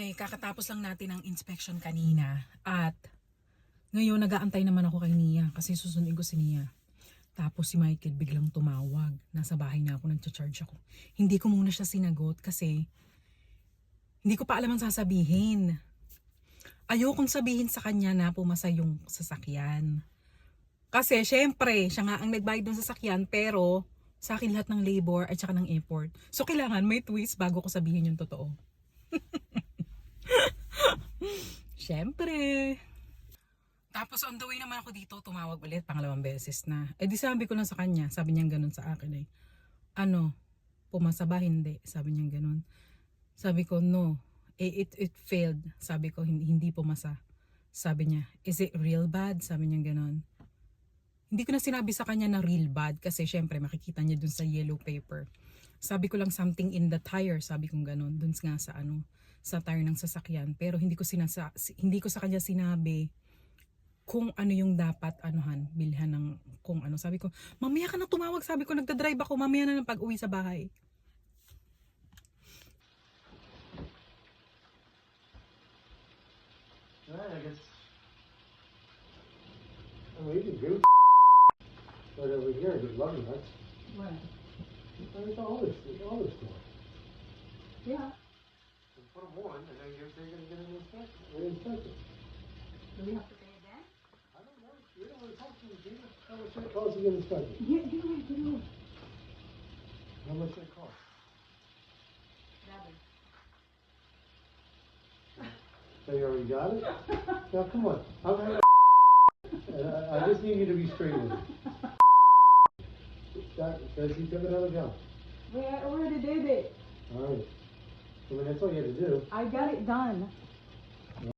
Okay, kakatapos lang natin ang inspection kanina at ngayon nag-aantay naman ako kay Nia kasi susundin ko si Nia. Tapos si Michael biglang tumawag. Nasa bahay na ako, nagcha-charge ako. Hindi ko muna siya sinagot kasi hindi ko pa alam ang sasabihin. Ayokong sabihin sa kanya na pumasa yung sasakyan. Kasi syempre, siya nga ang nagbayad ng sasakyan pero sa akin lahat ng labor at saka ng effort. So kailangan may twist bago ko sabihin yung totoo. Syempre. Tapos on the way naman ako dito, tumawag ulit, pangalawang beses na. Eh di sabi ko lang sa kanya, sabi niya ganun sa akin eh. Ano, pumasa ba? Hindi. Sabi niya ganun. Sabi ko, no. It failed. Sabi ko, hindi pumasa. Sabi niya, is it real bad? Sabi niya ganun. Hindi ko na sinabi sa kanya na real bad kasi syempre makikita niya dun sa yellow paper. Sabi ko lang something in the tire, sabi kong ganun. Dun nga sa ano, sa tire ng sasakyan. Pero hindi ko sa kanya sinabi kung ano yung dapat anuhan, bilhan ng kung ano. Sabi ko, mamaya ka na tumawag. Sabi ko, nagdadrive ako. Mamaya na ng pag-uwi sa bahay. I guess. I mean, you can do but over here, just loving nuts. What? It's all this stuff. Yeah. So put them on, and then you're going to get an inspection. Re-inspection. Do we have to pay again? I don't know. You don't want to talk to me, Gina. How much it costs to get inspection? Yeah, do it. How much it cost? So you already got it? Now come on. I just need you to be straight with me. Does he took another job? I already did it. All right. I mean, that's all you had to do. I got it done.